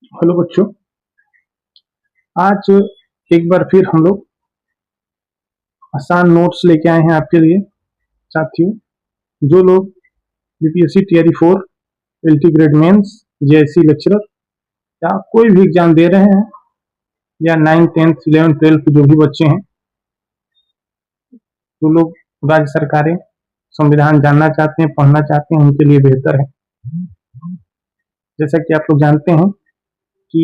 Hello बच्चों, आज एक बार फिर हम लोग आसान नोट्स लेके आए हैं आपके लिए। साथियों, जो लोग BPSC TRE 4, LT grade mains, JSC lecturer या कोई भी एग्जाम दे रहे हैं या 9, 10, 11, 12 जो भी बच्चे हैं, जो लोग राज्य सरकारें संविधान जानना चाहते हैं, पढ़ना चाहते हैं, उनके लिए बेहतर है। जैसा कि आप लोग जानते हैं कि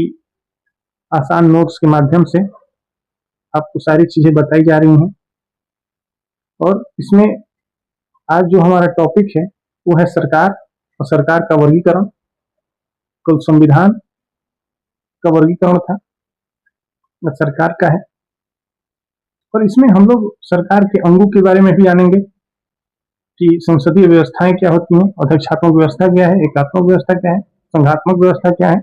आसान नोट्स के माध्यम से आपको सारी चीजें बताई जा रही हैं और इसमें आज जो हमारा टॉपिक है वो है सरकार और सरकार का वर्गीकरण। कल संविधान का वर्गीकरण था, सरकार का है, और इसमें हम लोग सरकार के अंगों के बारे में भी जानेंगे कि संसदीय व्यवस्थाएं क्या होती हैं, अध्यक्षात्मक व्यवस्था क्या है, एकात्मक व्यवस्था क्या है, संघात्मक व्यवस्था क्या है।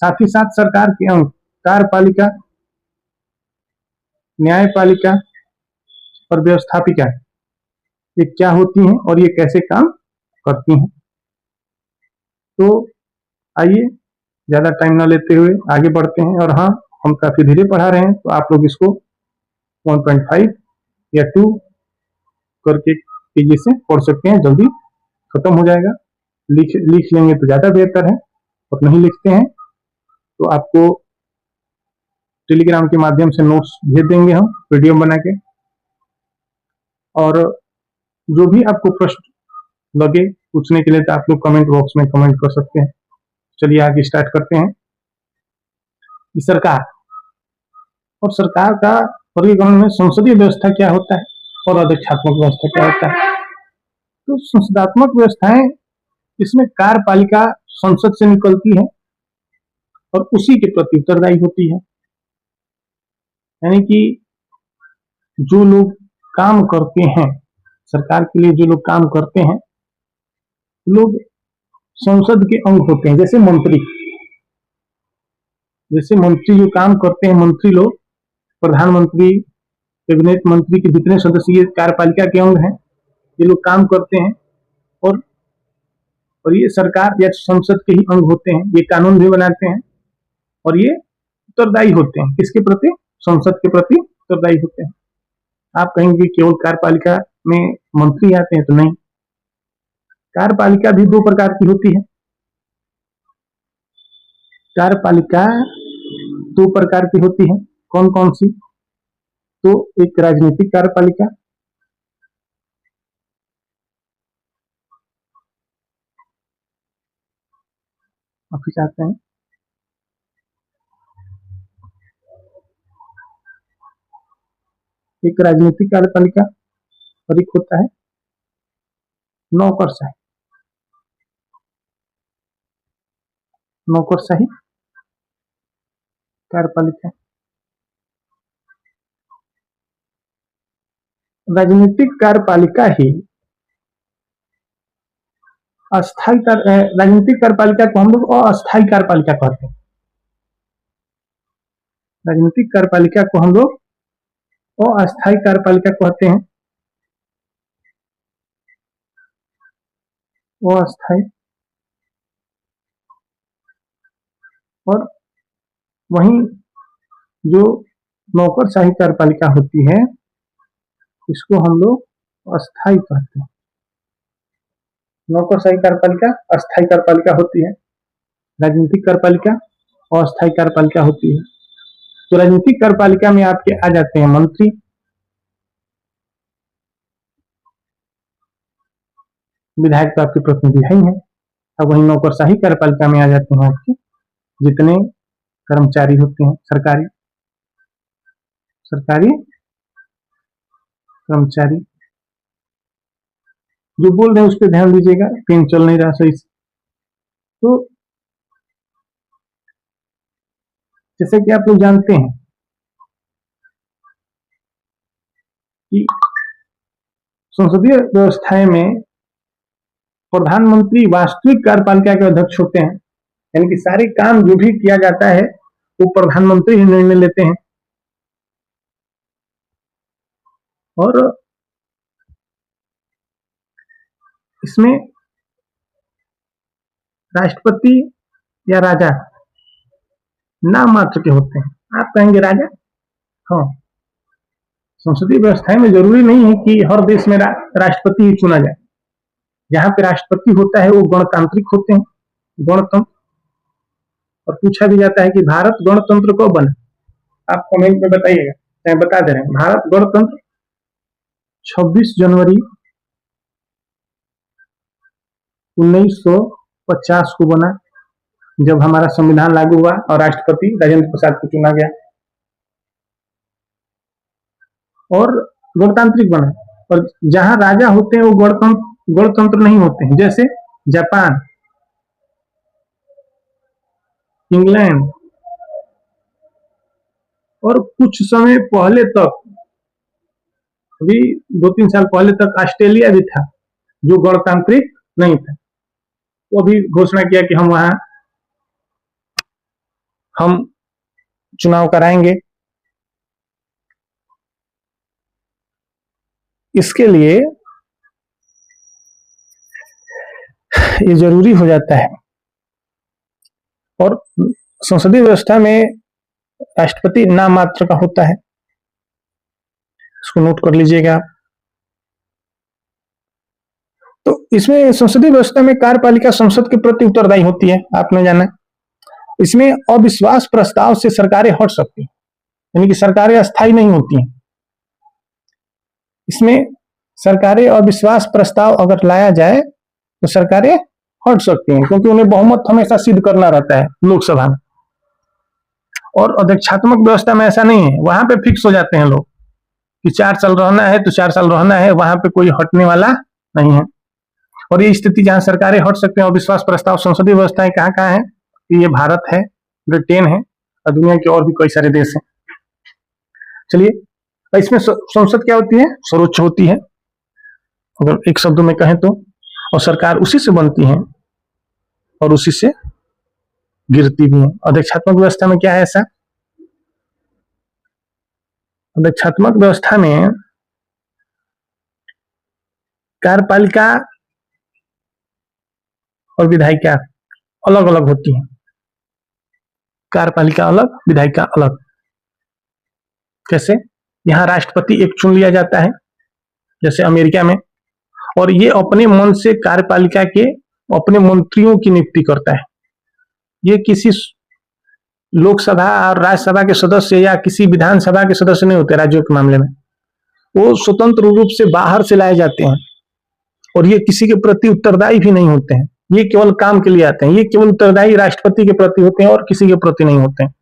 साथ ही साथ सरकार के अंग कार्यपालिका, न्यायपालिका और व्यवस्थापिका ये क्या होती हैं और ये कैसे काम करती हैं। तो आइए ज्यादा टाइम न लेते हुए आगे बढ़ते हैं। और हाँ, हम काफी धीरे पढ़ा रहे हैं, तो आप लोग इसको 1.5 या 2 करके तेजी से पढ़ सकते हैं, जल्दी खत्म हो जाएगा। लिख लेंगे तो ज्यादा बेहतर है, और नहीं लिखते हैं तो आपको टेलीग्राम के माध्यम से नोट्स भेज देंगे हम वीडियो बना के। और जो भी आपको प्रश्न लगे पूछने के लिए तो आप लोग कमेंट बॉक्स में कमेंट कर सकते हैं। चलिए आगे स्टार्ट करते हैं। सरकार और सरकार का वर्गीकरण में संसदीय व्यवस्था क्या होता है और अध्यक्षात्मक व्यवस्था क्या होता है। तो संसदात्मक व्यवस्थाएं, इसमें कार्यपालिका संसद से निकलती है और उसी के प्रति उत्तरदायी होती है। यानी कि जो लोग काम करते हैं सरकार के लिए, जो लोग काम करते हैं, लोग संसद के अंग होते हैं। जैसे मंत्री जो काम करते हैं, मंत्री लोग, प्रधानमंत्री, कैबिनेट मंत्री के जितने सदस्य कार्यपालिका के अंग हैं, ये लोग काम करते हैं। और ये सरकार या संसद के ही अंग होते हैं। ये कानून भी बनाते हैं और ये उत्तरदायी होते हैं। किसके प्रति? संसद के प्रति उत्तरदायी होते हैं। आप कहेंगे केवल कार्यपालिका में मंत्री आते हैं, तो नहीं। कार्यपालिका भी 2 प्रकार की होती है। कार्यपालिका 2 प्रकार की होती है। कौन कौन सी? तो एक राजनीतिक कार्यपालिका, आप चाहते हैं, एक राजनीतिक कार्यपालिका, और एक होता है नौकरशाही। नौकरशाही कार्यपालिका। राजनीतिक कार्यपालिका ही राजनीतिक कार्यपालिका को हम लोग अस्थायी कार्यपालिका कहते हैं। राजनीतिक कार्यपालिका को हम लोग अस्थायी कार्यपालिका कहते हैं। अस्थायी। और वहीं जो नौकरशाही कार्यपालिका होती है, इसको हम लोग अस्थायी कहते हैं। नौकरशाही कार्यपालिका अस्थायी कार्यपालिका होती है, राजनीतिक कार्यपालिका अस्थायी कार्यपालिका होती है। तो राजनीतिक कार्यपालिका में आपके आ जाते हैं मंत्री, विधायक तो आपके प्रतिनिधि है ही है। अब वहीं नौकरशाही कार्यपालिका में आ जाते हैं आपके जितने कर्मचारी होते हैं, सरकारी सरकारी कर्मचारी। जो बोल रहे हैं उस पर ध्यान दीजिएगा, पेन चल नहीं रहा सही से। तो जैसे कि आप लोग जानते हैं कि संसदीय व्यवस्थाएं में प्रधानमंत्री वास्तविक कार्यपालिका के अध्यक्ष होते हैं। यानी कि सारे काम जो भी किया जाता है वो प्रधानमंत्री ही निर्णय लेते हैं। और इसमें राष्ट्रपति या राजा नाम मात्र के होते हैं। आप कहेंगे राजा, हाँ, संसदीय व्यवस्थाएं में जरूरी नहीं है कि हर देश में राष्ट्रपति ही चुना जाए। जहां पे राष्ट्रपति होता है वो गणतांत्रिक होते हैं, गणतंत्र। और पूछा भी जाता है कि भारत गणतंत्र कब बना, आप कमेंट में बताइएगा, मैं बता दे रहे हैं। भारत गणतंत्र 26 जनवरी 1950 को बना, जब हमारा संविधान लागू हुआ और राष्ट्रपति राजेंद्र प्रसाद को चुना गया और गणतांत्रिक बना। और जहां राजा होते हैं वो गणतंत्र नहीं होते हैं, जैसे जापान, इंग्लैंड, और कुछ समय पहले तक, अभी 2-3 साल पहले तक ऑस्ट्रेलिया भी था जो गणतांत्रिक नहीं था। वो भी घोषणा किया कि हम वहां हम चुनाव कराएंगे। इसके लिए ये जरूरी हो जाता है। और संसदीय व्यवस्था में राष्ट्रपति नाम मात्र का होता है, इसको नोट कर लीजिएगा। तो इसमें संसदीय व्यवस्था में कार्यपालिका संसद के प्रति उत्तरदायी होती है, आपने जाना। इसमें अविश्वास प्रस्ताव से सरकारें हट सकती हैं, यानी कि सरकारें अस्थायी नहीं होती हैं। इसमें सरकारें अविश्वास प्रस्ताव अगर लाया जाए तो सरकारें हट सकती हैं, क्योंकि उन्हें बहुमत हमेशा सिद्ध करना रहता है लोकसभा में। और अध्यक्षात्मक व्यवस्था में ऐसा नहीं है, वहां पे फिक्स हो जाते हैं लोग कि 4 साल रहना है तो 4 साल रहना है, वहां पे कोई हटने वाला नहीं है। और ये स्थिति जहां सरकारें हट सकते हैं अविश्वास प्रस्ताव संसदीय व्यवस्थाएं कहाँ कहाँ है, ये भारत है, ब्रिटेन है और दुनिया के और भी कई सारे देश हैं। चलिए, इसमें संसद क्या होती है, सर्वोच्च होती है अगर एक शब्दों में कहें तो, और सरकार उसी से बनती है और उसी से गिरती भी है। अध्यक्षात्मक व्यवस्था में क्या है ऐसा, अध्यक्षात्मक व्यवस्था में कार्यपालिका और विधायिका अलग अलग होती है। कार्यपालिका अलग, विधायिका अलग। कैसे, यहाँ राष्ट्रपति एक चुन लिया जाता है जैसे अमेरिका में, और ये अपने मन से कार्यपालिका के अपने मंत्रियों की नियुक्ति करता है। ये किसी लोकसभा और राज्यसभा के सदस्य या किसी विधानसभा के सदस्य नहीं होते। राज्यों के मामले में वो स्वतंत्र रूप से बाहर से लाए जाते हैं और ये किसी के प्रति उत्तरदायी भी नहीं होते हैं, ये केवल काम के लिए आते हैं। ये केवल उत्तरदायी राष्ट्रपति के प्रति होते हैं और किसी के प्रति नहीं होते हैं।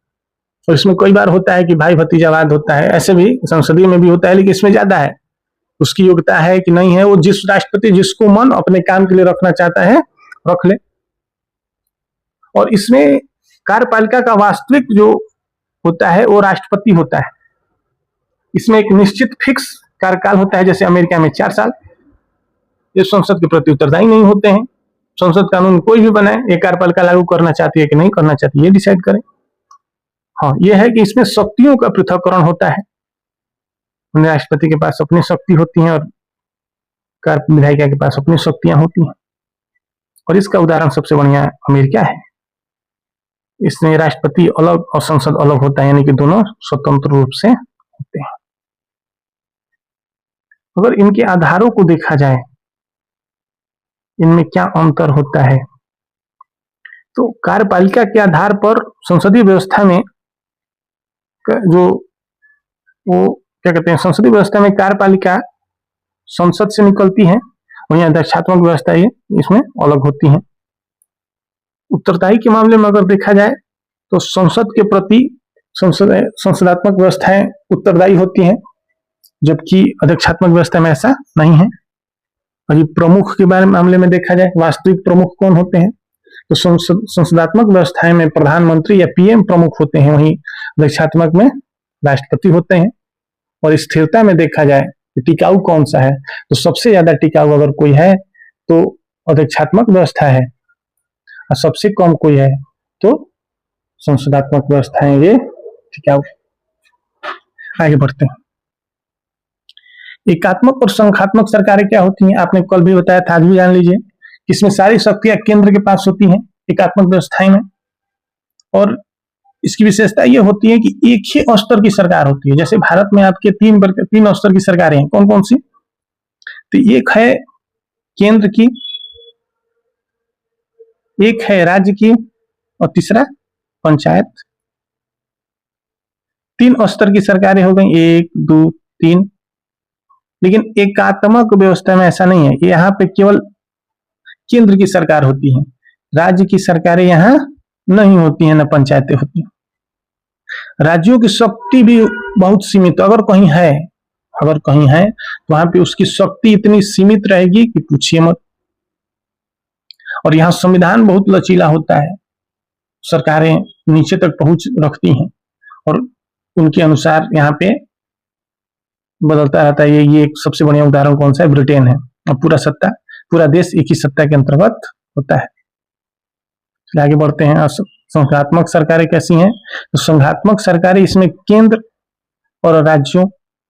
और इसमें कई बार होता है कि भाई भतीजावाद होता है, ऐसे भी संसदीय में भी होता है, लेकिन इसमें ज्यादा है। उसकी योग्यता है कि नहीं है, वो जिस राष्ट्रपति जिसको मन अपने काम के लिए रखना चाहता है रख ले। और इसमें कार्यपालिका का वास्तविक जो होता है वो राष्ट्रपति होता है। इसमें एक निश्चित फिक्स कार्यकाल होता है, जैसे अमेरिका में 4 साल। ये संसद के प्रति उत्तरदायी नहीं होते हैं। संसद कानून कोई भी बनाए, ये कार्यपालिका लागू करना चाहती है कि नहीं करना चाहती, ये डिसाइड करे। हाँ, ये है कि इसमें शक्तियों का पृथक्करण होता है। राष्ट्रपति के पास अपनी शक्ति होती है और विधायिका के पास अपनी शक्तियां होती हैं। और इसका उदाहरण सबसे बढ़िया अमेरिका है। इसमें राष्ट्रपति अलग और संसद अलग होता है, यानी कि दोनों स्वतंत्र रूप से होते हैं। अगर इनके आधारों को देखा जाए, इनमें क्या अंतर होता है, तो कार्यपालिका के आधार पर संसदीय व्यवस्था में जो वो क्या कहते हैं, संसदीय व्यवस्था में कार्यपालिका संसद से निकलती है, वहीं अध्यक्षात्मक व्यवस्था ये इसमें अलग होती है। उत्तरदायी के मामले में अगर देखा जाए तो संसद के प्रति संसदात्मक व्यवस्थाएं उत्तरदायी होती हैं, जबकि अध्यक्षात्मक व्यवस्था में ऐसा नहीं है। और ये प्रमुख के बारे में मामले में देखा जाए, वास्तविक प्रमुख कौन होते हैं, तो संसदात्मक व्यवस्थाएं में प्रधानमंत्री या पीएम प्रमुख होते हैं, वहीं अध्यक्षात्मक में राष्ट्रपति होते हैं। और स्थिरता में देखा जाए टिकाऊ कौन सा है, तो सबसे ज्यादा टिकाऊ अगर कोई है तो अध्यक्षात्मक व्यवस्था है, और सबसे कम कोई है तो संसदात्मक व्यवस्था है, ये टिकाऊ। आगे बढ़ते हैं। एकात्मक और संघात्मक सरकारें क्या होती हैं, आपने कल भी बताया था, आज भी जान लीजिए। इसमें सारी शक्तियां केंद्र के पास होती हैं एकात्मक व्यवस्थाएं में, और इसकी विशेषता ये होती है कि एक ही स्तर की सरकार होती है। जैसे भारत में आपके तीन स्तर की सरकारें हैं, कौन कौन सी? तो एक है केंद्र की, एक है राज्य की, और तीसरा पंचायत। तीन स्तर की सरकारें हो गई, 1 2 3। लेकिन एकात्मक व्यवस्था में ऐसा नहीं है। यहाँ पे केवल केंद्र की सरकार होती है, राज्य की सरकारें यहाँ नहीं होती हैं, न पंचायतें होती हैं। राज्यों की शक्ति भी बहुत सीमित, अगर कहीं है तो वहां पे उसकी शक्ति इतनी सीमित रहेगी कि पूछिए मत। और यहाँ संविधान बहुत लचीला होता है, सरकारें नीचे तक पहुंच रखती हैं और उनके अनुसार यहाँ पे बदलता रहता है। ये एक सबसे बढ़िया उदाहरण कौन सा है? ब्रिटेन है। अब पूरा देश एक ही सत्ता के अंतर्गत होता है। आगे बढ़ते हैं। संघात्मक सरकारें कैसी हैं? तो संघात्मक सरकारें, इसमें केंद्र और राज्यों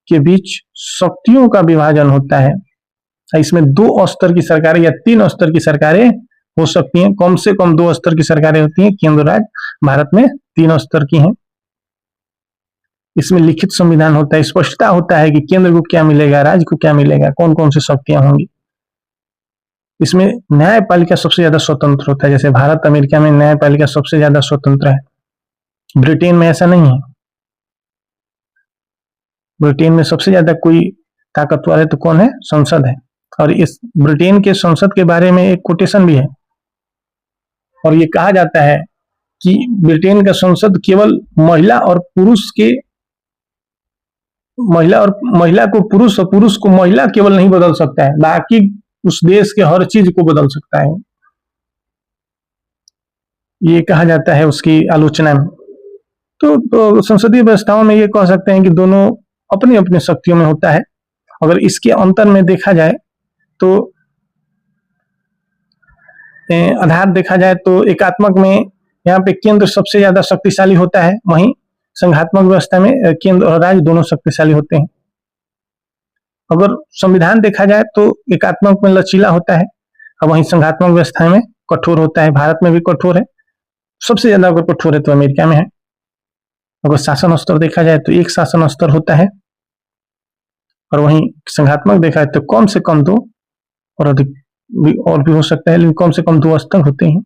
के बीच शक्तियों का विभाजन होता है। इसमें 2 स्तर की सरकारें या 3 स्तर की सरकारें हो सकती हैं। कम से कम 2 स्तर की सरकारें होती हैं, केंद्र राज्य। भारत में 3 स्तर की हैं। इसमें लिखित संविधान होता है, स्पष्टता होता है कि केंद्र को क्या मिलेगा, राज्य को क्या मिलेगा, कौन कौन सी शक्तियां होंगी। इसमें न्यायपालिका सबसे ज्यादा स्वतंत्र होता है। जैसे भारत अमेरिका में न्यायपालिका सबसे ज्यादा स्वतंत्र है, ब्रिटेन में ऐसा नहीं है। ब्रिटेन में सबसे ज्यादा कोई ताकतवर है तो कौन है? संसद है। और इस ब्रिटेन के संसद के बारे में एक कोटेशन भी है, और ये कहा जाता है कि ब्रिटेन का संसद केवल महिला को पुरुष और पुरुष को महिला केवल नहीं बदल सकता है, बाकी उस देश के हर चीज को बदल सकता है। ये कहा जाता है उसकी आलोचना में। तो संसदीय व्यवस्थाओं में ये कह सकते हैं कि दोनों अपनी अपनी शक्तियों में होता है। अगर इसके अंतर में देखा जाए तो आधार देखा जाए तो एकात्मक में यहाँ पे केंद्र सबसे ज्यादा शक्तिशाली होता है, वहीं संघात्मक व्यवस्था में केंद्र और राज्य दोनों शक्तिशाली होते हैं। अगर संविधान देखा जाए तो एकात्मक में लचीला होता है और वहीं संघात्मक व्यवस्था में कठोर होता है। भारत में भी कठोर है, सबसे ज्यादा अगर कठोर है तो अमेरिका में है। अगर शासन स्तर देखा जाए तो एक शासन स्तर होता है, और वहीं संघात्मक देखा जाए तो कम से कम 2 और अधिक और भी हो सकता है, लेकिन कम से कम 2 स्तर होते हैं।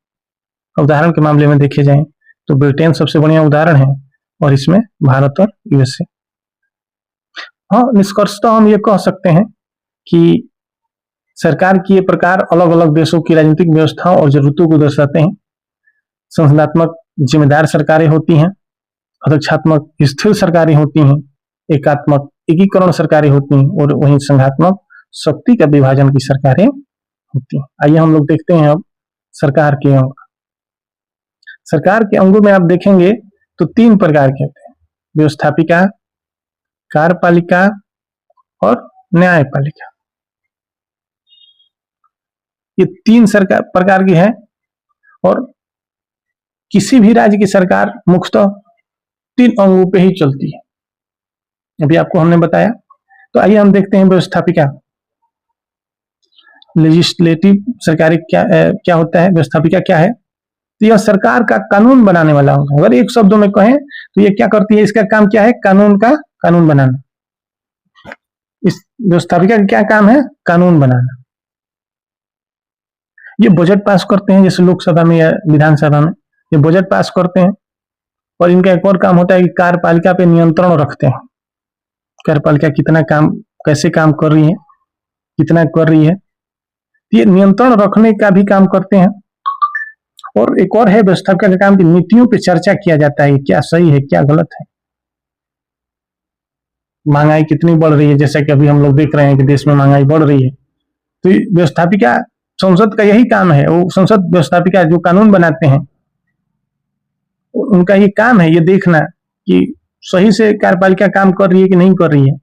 उदाहरण के मामले में देखे जाए तो ब्रिटेन सबसे बढ़िया उदाहरण है, और इसमें भारत और यूएसए। हाँ, निष्कर्षतः हम ये कह सकते हैं कि सरकार की ये प्रकार अलग अलग देशों की राजनीतिक व्यवस्थाओं और जरूरतों को दर्शाते हैं। संसदात्मक जिम्मेदार सरकारें होती हैं, अध्यक्षात्मक स्थिर सरकारें होती हैं, एकात्मक एकीकरण सरकारें होती हैं, और वहीं संघात्मक शक्ति का विभाजन की सरकारें होती हैं। आइए हम लोग देखते हैं अब सरकार के अंग। सरकार के अंगों में आप देखेंगे तो 3 प्रकार के होते हैं: व्यवस्थापिका, कार्यपालिका और न्यायपालिका। ये 3 प्रकार की है, और किसी भी राज्य की सरकार मुख्यतः 3 अंगों पे ही चलती है, अभी आपको हमने बताया। तो आइए हम देखते हैं व्यवस्थापिका, लेजिस्लेटिव सरकारी क्या होता है, व्यवस्थापिका क्या है। तो यह सरकार का कानून बनाने वाला अंग है। अगर एक शब्दों में कहें तो ये क्या करती है, इसका काम क्या है? कानून बनाना। इस व्यवस्थापिका का क्या काम है? कानून बनाना। ये बजट पास करते हैं, जैसे लोकसभा में या विधानसभा में ये बजट पास करते हैं। और इनका एक और काम होता है कि कार्यपालिका पे नियंत्रण रखते हैं। कार्यपालिका कितना काम, कैसे काम कर रही है, कितना कर रही है, ये नियंत्रण रखने का भी काम करते हैं। और एक और है व्यवस्थापिका का काम कि नीतियों पे चर्चा किया जाता है, क्या सही है, क्या गलत है। महंगाई कितनी बढ़ रही है, जैसा कि अभी हम लोग देख रहे हैं कि देश में महंगाई बढ़ रही है। तो व्यवस्थापिका, संसद का यही काम है। वो संसद व्यवस्थापिका जो कानून बनाते हैं, उनका ये काम है ये देखना कि सही से कार्यपालिका काम कर रही है कि नहीं कर रही है।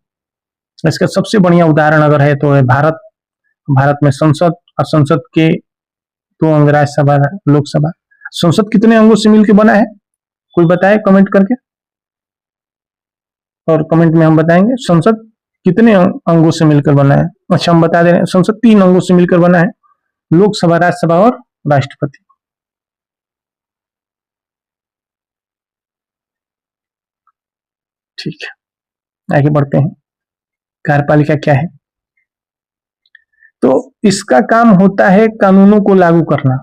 इसका सबसे बढ़िया उदाहरण अगर है तो है भारत में संसद, और संसद के 2 अंग, राज्यसभा, लोकसभा। संसद कितने अंगों से मिलकर बना है, कोई बताए कमेंट करके, और कमेंट में हम बताएंगे संसद कितने अंगों से मिलकर बना है। अच्छा, हम बता दे रहे हैं संसद 3 अंगों से मिलकर बना है, लोकसभा, राज्यसभा और राष्ट्रपति। ठीक है, आगे बढ़ते हैं। कार्यपालिका क्या है? तो इसका काम होता है कानूनों को लागू करना।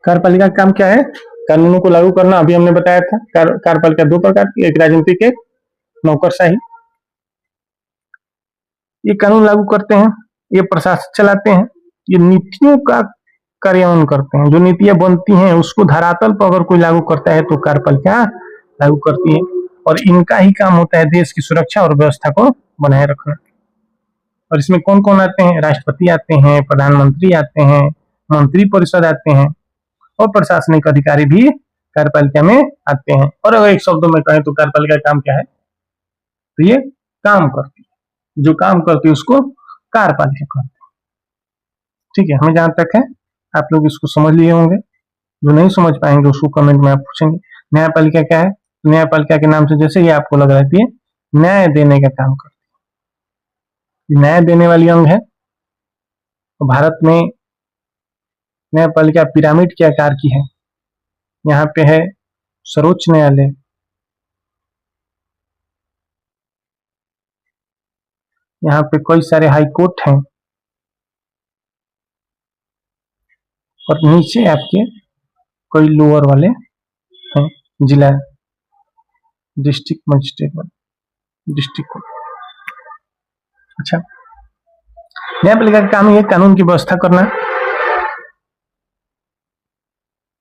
कार्यपालिका का काम क्या है? कानूनों को लागू करना। अभी हमने बताया था कार्यपालिका दो प्रकार की, एक राजनीतिक, एक नौकरशाही। ये कानून लागू करते हैं, ये प्रशासन चलाते हैं, ये नीतियों का कार्यान्वयन करते हैं। जो नीतियां बनती हैं उसको धरातल पर अगर कोई लागू करता है तो कार्यपालिका लागू करती है, और इनका ही काम होता है देश की सुरक्षा और व्यवस्था को बनाए रखना। और इसमें कौन कौन आते हैं? राष्ट्रपति आते हैं, प्रधानमंत्री आते हैं, मंत्री परिषद आते हैं, और प्रशासनिक अधिकारी भी कार्यपालिका में आते हैं। और अगर एक शब्दों में कहें तो कार्यपालिका का काम क्या है? तो ये काम करती है, जो काम करती है उसको कार्यपालिका कहते हैं। ठीक है, हमें जहां तक है आप लोग इसको समझ लिए होंगे। जो नहीं समझ पाएंगे उसको कमेंट में आप पूछेंगे। न्यायपालिका क्या है? न्यायपालिका के नाम से जैसे ही आपको लग रहा है कि न्याय देने का काम करती है, न्याय देने वाली अंग है। तो भारत में न्यायपालिका पिरामिड के आकार की है। यहाँ पे है सर्वोच्च न्यायालय, यहाँ पे कई सारे हाई कोर्ट हैं, और नीचे आपके कई लोअर वाले हैं, जिला, डिस्ट्रिक्ट मजिस्ट्रेट वाले, डिस्ट्रिक्ट कोर्ट। अच्छा, न्यायपालिका का काम है कानून की व्यवस्था करना,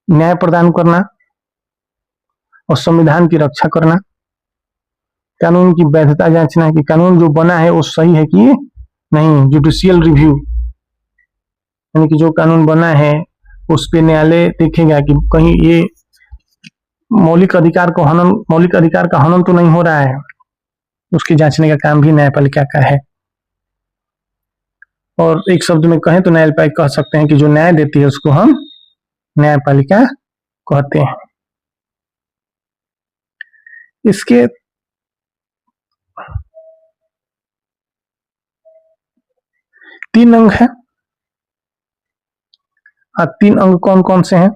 न्याय प्रदान करना और संविधान की रक्षा करना, कानून की वैधता जांचना कि कानून जो बना है वो सही है कि नहीं, जुडिशियल रिव्यू, यानी कि जो कानून बना है उस पे न्यायालय देखेगा कि कहीं ये मौलिक अधिकार का हनन तो नहीं हो रहा है, उसकी जांचने का काम भी न्यायपालिका का है। और एक शब्द में कहें तो न्यायपालिका कह सकते हैं कि जो न्याय देती है उसको हम न्यायपालिका कहते हैं। इसके तीन अंग हैं। तीन अंग कौन कौन से हैं?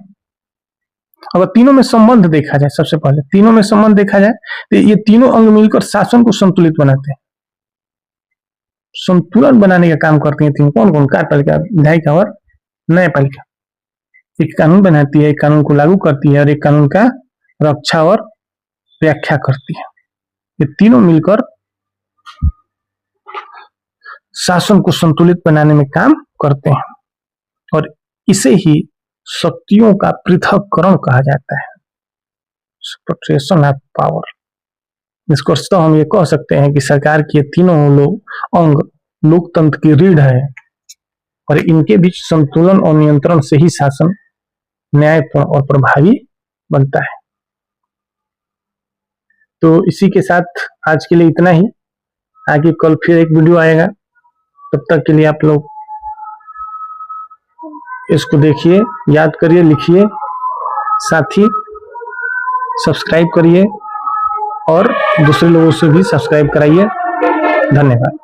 अगर तीनों में संबंध देखा जाए, सबसे पहले तीनों में संबंध देखा जाए तो ये तीनों अंग मिलकर शासन को संतुलित बनाते हैं, संतुलन बनाने का काम करती हैं। तीन कौन कौन? कार्यपालिका, विधायिका और न्यायपालिका। एक कानून बनाती है, एक कानून को लागू करती है, और एक कानून का रक्षा और व्याख्या करती है। ये तीनों मिलकर शासन को संतुलित बनाने में काम करते हैं, और इसे ही शक्तियों का पृथक्करण कहा जाता है, सेपरेशन ऑफ पावर। इसको तो हम ये कह सकते हैं कि सरकार के तीनों अंग लोकतंत्र की रीढ़ है, और इनके बीच संतुलन और नियंत्रण से ही शासन न्यायपूर्ण और प्रभावी बनता है। तो इसी के साथ आज के लिए इतना ही। आगे कल फिर एक वीडियो आएगा, तब तक के लिए आप लोग इसको देखिए, याद करिए, लिखिए, साथ ही सब्सक्राइब करिए और दूसरे लोगों से भी सब्सक्राइब कराइए। धन्यवाद।